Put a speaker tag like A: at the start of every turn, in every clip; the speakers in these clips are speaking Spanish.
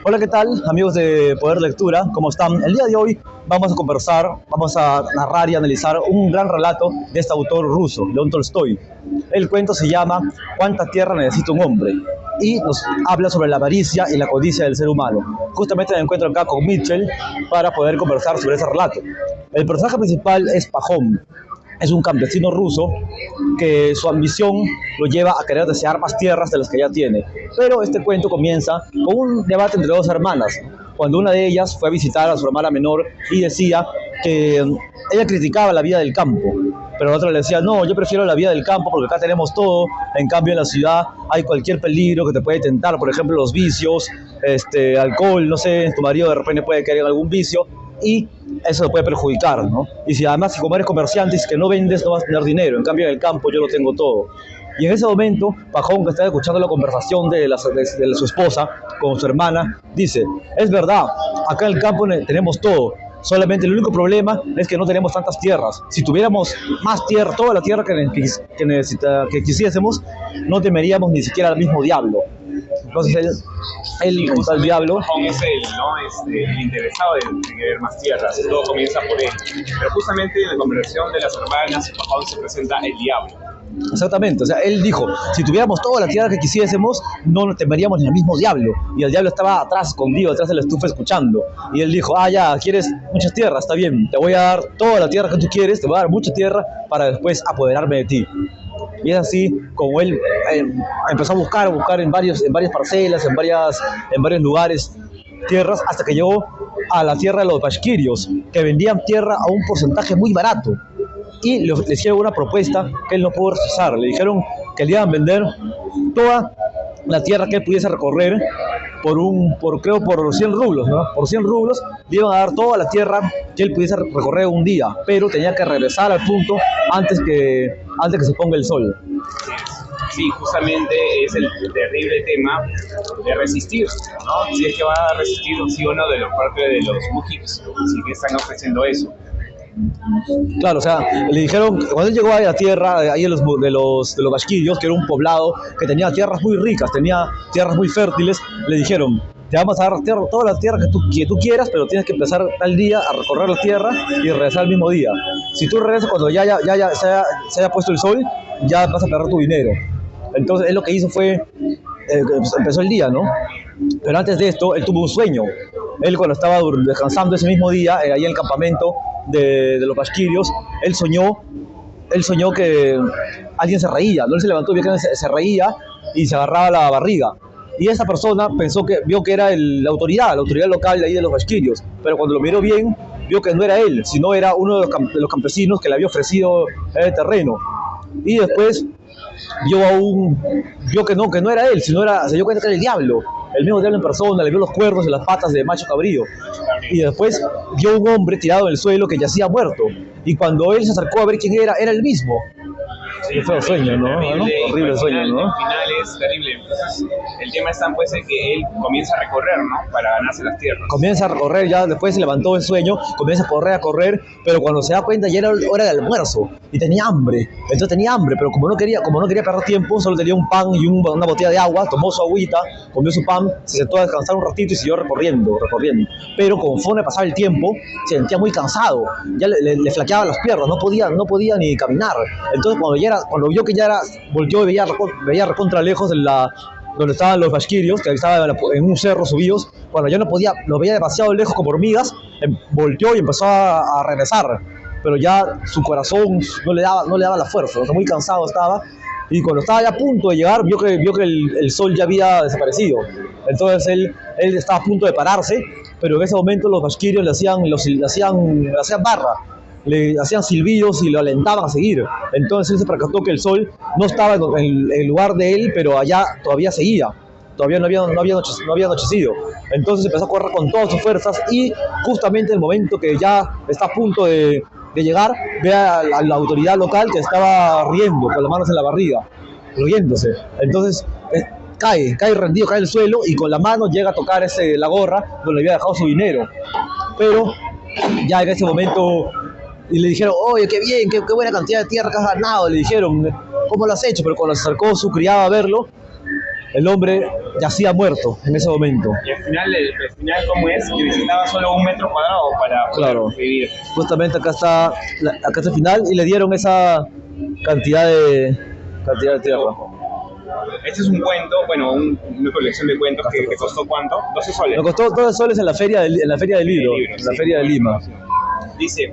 A: Hola, ¿qué tal, amigos de Poder Lectura? ¿Cómo están? El día de hoy vamos a conversar, vamos a narrar y analizar un gran relato de este autor ruso, León Tolstoy. El cuento se llama ¿Cuánta tierra necesita un hombre? Y nos habla sobre la avaricia y la codicia del ser humano. Justamente me encuentro acá con Mitchell para poder conversar sobre ese relato. El personaje principal es Pajón. Es un campesino ruso que su ambición lo lleva a querer desear más tierras de las que ya tiene. Pero este cuento comienza con un debate entre dos hermanas, cuando una de ellas fue a visitar a su hermana menor y decía que ella criticaba la vida del campo, pero la otra le decía, no, yo prefiero la vida del campo porque acá tenemos todo, en cambio en la ciudad hay cualquier peligro que te puede tentar, por ejemplo los vicios, alcohol, no sé, tu marido de repente puede caer en algún vicio, y eso lo puede perjudicar, ¿no? Y si además, si como eres comerciante y que no vendes, no vas a tener dinero. En cambio, en el campo yo lo tengo todo. Y en ese momento, Pajón, que estaba escuchando la conversación de su esposa con su hermana, dice, es verdad, acá en el campo tenemos todo. Solamente el único problema es que no tenemos tantas tierras. Si tuviéramos más tierra, toda la tierra que quisiésemos, no temeríamos ni siquiera al mismo diablo. Entonces él junto al diablo.
B: Pajón es él, ¿no? El interesado de querer más tierras, todo comienza por él. Pero justamente en la conversación de las hermanas, Pajón se presenta el diablo.
A: Exactamente, o sea, él dijo, si tuviéramos toda la tierra que quisiésemos, no nos temeríamos ni al mismo diablo. Y el diablo estaba atrás, escondido, detrás de la estufa, escuchando. Y él dijo, ya, ¿quieres muchas tierras? Está bien, te voy a dar toda la tierra que tú quieres, te voy a dar mucha tierra para después apoderarme de ti. Y es así como él empezó a buscar en varias parcelas, en varios lugares, tierras, hasta que llegó a la tierra de los bashkirios, que vendían tierra a un porcentaje muy barato. Y le hicieron una propuesta que él no pudo rechazar. Le dijeron que le iban a vender toda la tierra que él pudiese recorrer por 100 rublos, ¿no? Por 100 rublos le iban a dar toda la tierra que él pudiese recorrer un día, pero tenía que regresar al punto antes que se ponga el sol.
B: Sí, justamente es el terrible tema de resistir, ¿no? Si es que va a resistir sí o no de la parte de los mujiks, si que están ofreciendo eso.
A: Claro, o sea, le dijeron, cuando él llegó a la tierra, ahí de los bashkirios, que era un poblado que tenía tierras muy ricas, tenía tierras muy fértiles, le dijeron, te vamos a dar toda la tierra que tú quieras, pero tienes que empezar tal día a recorrer la tierra y regresar el mismo día. Si tú regresas cuando ya se haya puesto el sol, ya vas a perder tu dinero. Entonces él lo que hizo fue, empezó el día, ¿no? Pero antes de esto, él tuvo un sueño. Él cuando estaba descansando ese mismo día, ahí en el campamento de los bashkirios, él soñó que alguien se reía, ¿no? Él se levantó y vio que alguien se reía y se agarraba la barriga. Y esa persona vio que era la autoridad local de ahí de los bashkirios, pero cuando lo miró bien, vio que no era él, sino era uno de los campesinos que le había ofrecido el terreno. Y después vio que no era él, se dio cuenta que era el diablo, el mismo diablo en persona, le vio los cuernos y las patas de macho cabrío. Y después vio un hombre tirado en el suelo que yacía muerto. Y cuando él se acercó a ver quién era el mismo. Sí, fue un sueño, ¿no? Horrible sueño, ¿no?
B: El final es terrible. Entonces, el tema está pues en que él comienza a recorrer, ¿no? Para ganarse las tierras.
A: Comienza a recorrer, ya después se levantó del sueño, comienza a correr, pero cuando se da cuenta ya era hora del almuerzo y tenía hambre. Entonces tenía hambre, pero como no quería perder tiempo, solo tenía un pan y una botella de agua, tomó su agüita, comió su pan, se sentó a descansar un ratito y siguió recorriendo. Pero conforme pasaba el tiempo, se sentía muy cansado, ya le flaqueaban las piernas, no podía ni caminar. Entonces cuando vio que volteó y veía recontra lejos donde estaban los bashkirios, que estaban en un cerro subidos, cuando ya no podía, lo veía demasiado lejos como hormigas, volteó y empezó a regresar, pero ya su corazón no le daba la fuerza, muy cansado estaba, y cuando estaba ya a punto de llegar, vio que el sol ya había desaparecido. Entonces él estaba a punto de pararse, pero en ese momento los bashkirios le hacían barra, le hacían silbidos y lo alentaban a seguir. Entonces él se percató que el sol no estaba en el lugar de él, pero allá todavía seguía, todavía no había anochecido. Entonces empezó a correr con todas sus fuerzas y justamente en el momento que ya está a punto de llegar, ve a la autoridad local que estaba riendo con las manos en la barriga, riéndose. Entonces cae rendido, cae al suelo y con la mano llega a tocar la gorra donde había dejado su dinero. Pero ya en ese momento y le dijeron, oye, qué bien, qué buena cantidad de tierra que has ganado. Le dijeron, ¿cómo lo has hecho? Pero cuando se acercó su criado a verlo, el hombre yacía muerto en ese momento.
B: Y al final ¿cómo es? Que necesitaba solo 1 metro cuadrado para poder
A: Claro.
B: vivir.
A: Justamente acá está el final y le dieron esa cantidad de tierra.
B: Este es un cuento, bueno, una colección de cuentos que costó ¿cuánto? 12 soles.
A: Me costó 12 soles en la feria del libro, en la
B: sí.
A: feria de Lima.
B: Dice,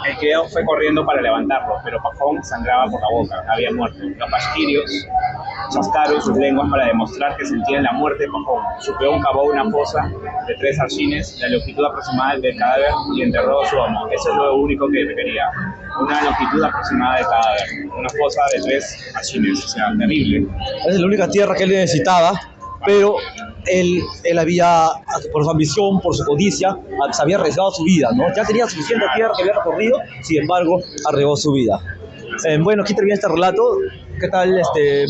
B: el criado fue corriendo para levantarlo, pero Pajón sangraba por la boca, había muerto. Los pasquirios chascaron sus lenguas para demostrar que sentían la muerte de Pajón. Su peón cavó una fosa de 3 arshines, la longitud aproximada del cadáver, y enterró a su amo. Eso es lo único que requería, una longitud aproximada del cadáver, una fosa de 3 arshines, o sea, terrible.
A: Esa es la única tierra que él necesitaba, pero él había, por su ambición, por su codicia, se había arriesgado su vida, ¿no? Ya tenía suficiente tierra que había recorrido, sin embargo, arriesgó su vida. Bueno, aquí termina este relato. ¿Qué tal,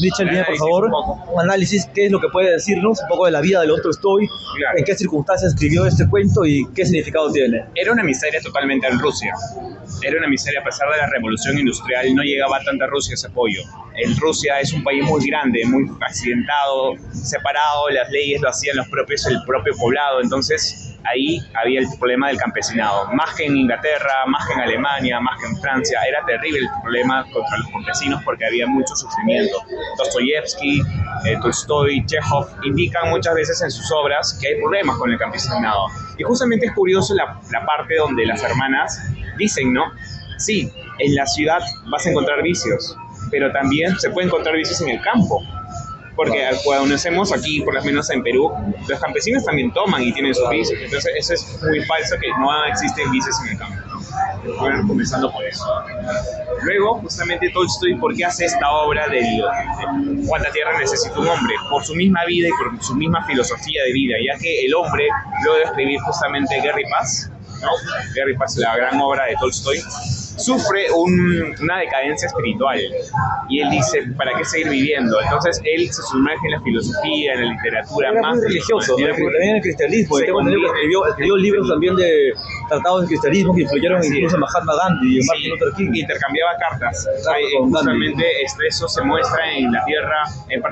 A: Mitchell? Viene, por favor, un análisis, qué es lo que puede decirnos, un poco de la vida de León Tolstói,
B: Claro.
A: en qué circunstancias escribió este cuento y qué significado tiene.
B: Era una miseria totalmente en Rusia. Era una miseria a pesar de la revolución industrial, no llegaba tanta Rusia ese apoyo. En Rusia es un país muy grande, muy accidentado, separado, las leyes lo hacían el propio poblado, entonces ahí había el problema del campesinado. Más que en Inglaterra, más que en Alemania, más que en Francia, era terrible el problema contra los campesinos porque había mucho sufrimiento. Dostoyevsky, Tolstói, Chekhov indican muchas veces en sus obras que hay problemas con el campesinado. Y justamente es curioso la parte donde las hermanas dicen, ¿no? Sí, en la ciudad vas a encontrar vicios, pero también se puede encontrar vicios en el campo. Porque cuando nacemos aquí, por lo menos en Perú, los campesinos también toman y tienen sus vicios. Entonces eso es muy falso, que no existen vicios en el campo. Bueno, comenzando por eso. Luego, justamente Tolstói, ¿por qué hace esta obra de Cuánta tierra necesita un hombre? Por su misma vida y por su misma filosofía de vida, ya que el hombre, luego de escribir justamente Guerra y Paz, ¿no? Guerra y Paz, la gran obra de Tolstói, sufre una decadencia espiritual y él dice, ¿para qué seguir viviendo? Entonces él se sumerge en la filosofía, en la literatura.
A: Era
B: más
A: muy religioso, ¿no? También en el cristianismo.
B: Se
A: Tengo entendido que escribió libros también de tratados de cristianismo que influyeron
B: Así
A: incluso
B: es.
A: en Mahatma Gandhi y en Martin
B: Sí,
A: Luther King.
B: intercambiaba cartas.
A: Con
B: Justamente eso se muestra en la tierra, en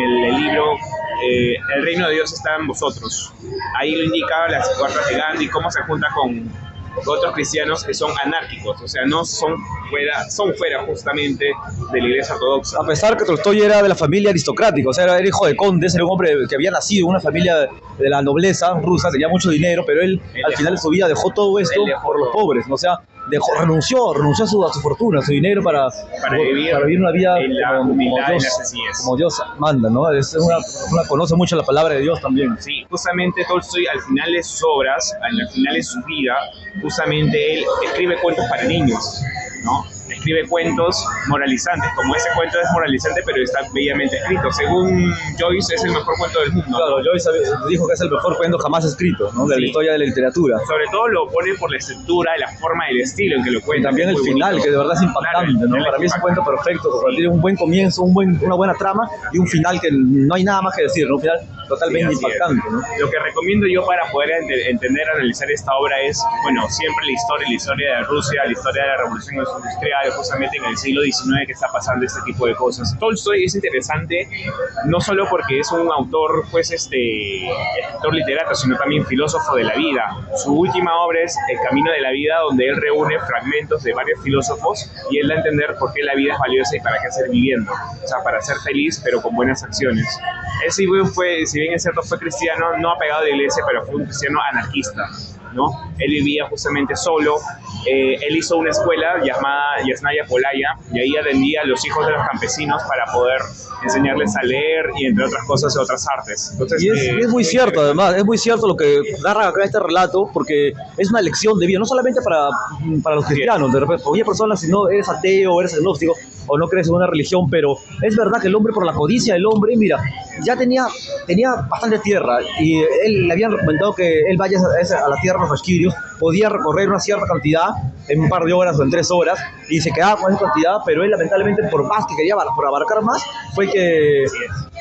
B: el libro El reino de Dios está en vosotros. Ahí lo indica las cartas de Gandhi, cómo se junta con otros cristianos que son anárquicos, o sea, no son fuera justamente de la iglesia ortodoxa.
A: A pesar que Tolstói era de la familia aristocrática, o sea, era hijo de condes, era un hombre que había nacido en una familia de la nobleza rusa, tenía mucho dinero, pero él al final de su vida dejó todo esto por los pobres, ¿no? O sea, renunció a su fortuna, a su dinero para vivir una vida
B: en la humildad y la sencillez.
A: como Dios manda, ¿no? Conoce mucho la palabra de Dios también.
B: Sí, justamente Tolstói al final de sus obras, al final de su vida, justamente él escribe cuentos para niños, ¿no? Escribe cuentos moralizantes, como ese cuento es moralizante pero está bellamente escrito. Según Joyce es el mejor cuento del mundo.
A: Claro, Joyce dijo que es el mejor cuento jamás escrito, ¿no? De la historia de la literatura.
B: Sobre todo lo pone por la estructura, la forma y el estilo en que lo cuenta.
A: Y también el final, bonito, que de verdad es impactante, claro, ¿no? Para mí es un cuento perfecto, porque tiene un buen comienzo, una buena trama y un final que no hay nada más que decir, ¿no? Un final totalmente impactante, ¿no?
B: Lo que recomiendo yo para poder entender, analizar esta obra es, bueno, siempre la historia de Rusia, la historia de la revolución industrial, justamente en el siglo XIX que está pasando este tipo de cosas. Tolstói es interesante no solo porque es un autor, pues, escritor literato, sino también filósofo de la vida. Su última obra es El camino de la vida, donde él reúne fragmentos de varios filósofos y él da a entender por qué la vida es valiosa y para qué hacer viviendo. O sea, para ser feliz, pero con buenas acciones. Él, si bien es cierto, fue cristiano, no apegado a la iglesia, pero fue un cristiano anarquista, ¿no? Él vivía justamente solo. Él hizo una escuela llamada Yasnaya Polaya y ahí atendía a los hijos de los campesinos para poder enseñarles a leer y entre otras cosas otras artes. Entonces,
A: y es muy cierto, además, es muy cierto lo que narra acá este relato, porque es una lección de vida, no solamente para los cristianos, de repente, cualquier persona, si no eres ateo, eres agnóstico o no crees en una religión, pero es verdad que el hombre, por la codicia del hombre, mira, ya tenía bastante tierra y él le habían recomendado que él vaya a la tierra de los basquirios podía recorrer una cierta cantidad en un par de horas o en 3 horas y se quedaba con esa cantidad, pero él lamentablemente por más que quería por abarcar más, fue que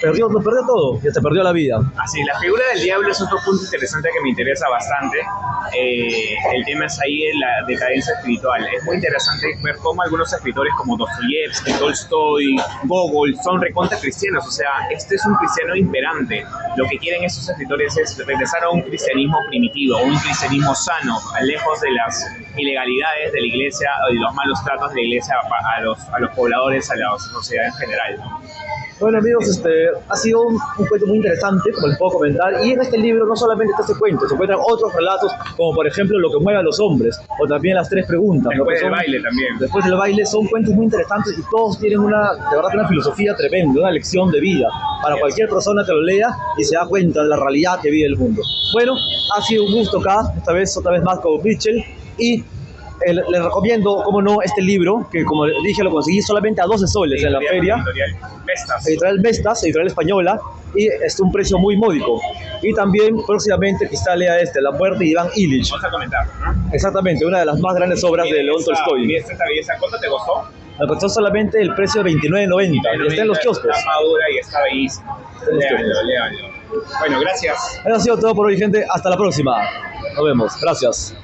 A: lo perdió todo y hasta perdió la vida.
B: Así, la figura del diablo es otro punto interesante que me interesa bastante. El tema es ahí en la decadencia espiritual. Es muy interesante ver cómo algunos escritores como Dostoyevsky, Tolstoy, Gogol son recontra cristianos. O sea, este es un cristiano imperante. Lo que quieren esos escritores es regresar a un cristianismo primitivo, a un cristianismo sano, lejos de las ilegalidades de la iglesia y los malos tratos de la iglesia a los pobladores, a la sociedad en general, ¿no?
A: Bueno amigos, ha sido un cuento muy interesante, como les puedo comentar, y en este libro no solamente está este cuento, se encuentran otros relatos, como por ejemplo Lo que mueve a los hombres, o también Las tres preguntas.
B: Después del baile también.
A: Después del baile son cuentos muy interesantes y todos tienen de verdad una filosofía tremenda, una lección de vida para cualquier persona que lo lea y se da cuenta de la realidad que vive el mundo. Bueno, ha sido un gusto acá, otra vez más con Mitchell, y les recomiendo, como no, este libro, que como dije lo conseguí solamente a 12 soles en la feria. Editorial Vestas, editorial española, y es un precio muy módico. Y también próximamente quizá lea La muerte de Iván Ilich.
B: Vamos a comentarlo, ¿no?
A: Exactamente, una de las más grandes obras de León Tolstoy.
B: ¿Y esta ¿cuánto te costó?
A: Me costó solamente el precio de $29.90 y está en los kioscos.
B: Está madura y está bellísimo. Léanlo. Bueno, gracias.
A: Eso ha sido todo por hoy, gente. Hasta la próxima. Nos vemos. Gracias.